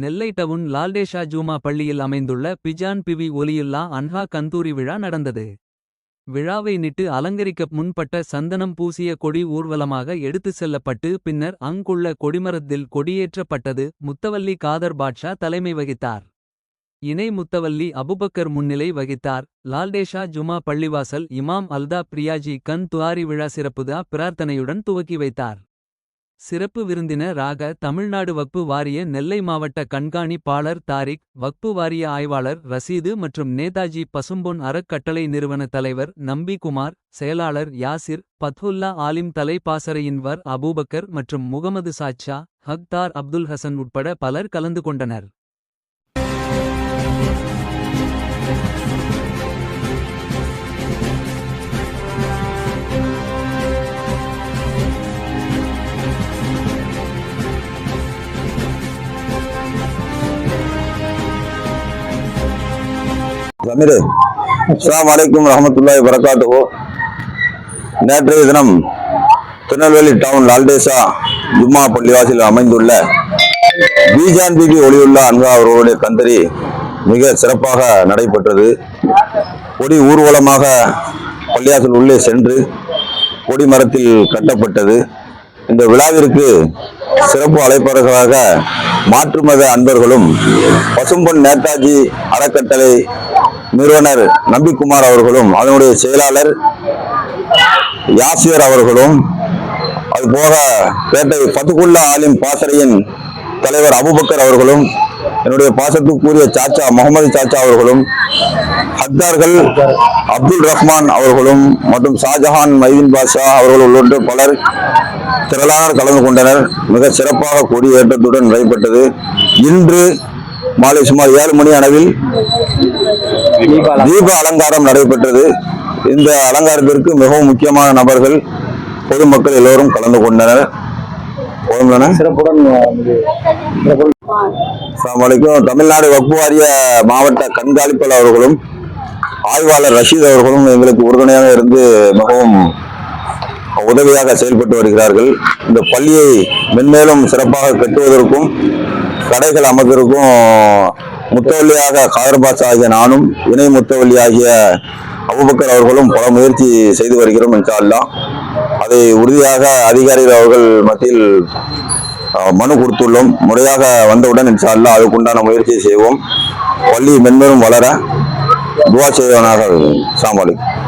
நெல்லை down லால்டேஷா ஜூமா பள்ளியில் அமைந்துள்ள பிஜான் PV ஒலியுல்லா அன்ஹா கந்தூரி விழா நடந்தது. விழாவை நிட்டு அலங்கரிக்க முன்பட்ட சந்தனம் பூசிய கொடி ஊர்வலமாக எடுத்துச் செல்லப்பட்டு பின்னர் அங்குள்ள கொடிமரத்தில் கொடியேற்றப்பட்டது. முத்தவல்லி காதர் பாட்ஷா தலைமை வகித்தார். இணை முத்தவல்லி அபுபக்கர் முன்னிலை வகித்தார். லால்டேஷா ஜுமா பள்ளிவாசல் இமாம் அல்தா பிரியாஜி கண் துஆரி விழா சிறப்புதா பிரார்த்தனையுடன் துவக்கி வைத்தார். சிறப்பு விருந்தினராக தமிழ்நாடு வக்பு வாரிய நெல்லை மாவட்ட கண்காணிப்பாளர் தாரிக், வக்பு வாரிய ஆய்வாளர் ரசீது மற்றும் நேதாஜி பசும்பொன் அறக்கட்டளை நிறுவன தலைவர் நம்பி குமார், செயலாளர் யாசிர், பத்ஹுல்லா ஆலிம் தலைப்பாசறையின் வர் அபூபக்கர் மற்றும் முகமது சாட்ஷா, ஹக்தார் அப்துல் ஹசன் உட்பட பலர் கலந்து கொண்டனர். அஸ்ஸலாமு அலைக்கும் வரஹ்மத்துல்லாஹி வபரகாத்துஹு. நேற்றைய தினம் திருநெல்வேலி டவுன் லால்டேஷா ஜும்மா பள்ளிவாசலில் அமைந்துள்ள பிஜான் பிபி ஒலியுல்லா அன்ஹா அவர்களுடைய கந்தரி மிக சிறப்பாக நடைபெற்றது. கொடி ஊர்வலமாக பள்ளிவாசல் உள்ளே சென்று கொடி மரத்தில் கட்டப்பட்டது. இந்த விழாவிற்கு சிறப்பு அழைப்பாளர்களாக மாற்று மத அன்பர்களும் பசும்பொன் நேதாஜி அறக்கட்டளை நிறுவனர் நம்பிக்குமார் அவர்களும் அதனுடைய செயலாளர் யாசிர் அவர்களும், அதுபோக பேட்டை பத்துகுல்லா ஆலிம் பாசறையின் தலைவர் அபுபக்கர் அவர்களும், என்னுடைய பாசத்துக்குரிய சாச்சா முகமது சாச்சா அவர்களும், ஹத்தார்கள் அப்துல் ரஹ்மான் அவர்களும் மற்றும் ஷாஜஹான் மைதீன் பாஷா அவர்கள் உள்ளிட்ட பலர் திரளானோர் கலந்து கொண்டனர். மிக சிறப்பாக கொடியேற்றத்துடன் நடைபெற்றது. இன்று மாலை சுமார் 7 மணி அளவில் தீப அலங்காரம் நடைபெற்றது. இந்த அலங்காரத்திற்கு மிகவும் முக்கியமான நபர்கள் பொதுமக்கள் எல்லோரும் கலந்து கொண்டனர். தமிழ்நாடு வக்பு வாரிய மாவட்ட கண்காணிப்பாளர் அவர்களும் ஆய்வாளர் ரஷீத் அவர்களும் எங்களுக்கு உறுதுணையாக இருந்து மிகவும் உதவியாக செயல்பட்டு வருகிறார்கள். இந்த பள்ளியை மென்மேலும் சிறப்பாக கட்டுவதற்கும் கடைகள் அமைப்பதற்கும் முத்தவல்லியாக காதர் பாட்ஷா ஆகிய நானும் இணை முத்தவல்லி ஆகிய அபுபக்கர் அவர்களும் பல முயற்சி செய்து வருகிறோம். இன்ஷா அல்லாஹ் அதை உறுதியாக அதிகாரிகள் அவர்கள் மத்தியில் மனு கொடுத்துள்ளோம். முறையாக வந்தவுடன் இன்ஷா அல்லாஹ் அதுக்குண்டான முயற்சியை செய்வோம். பள்ளி மென்மேலும் வளர துஆ செய்வனாக. அஸ்ஸலாமு அலைக்கும்.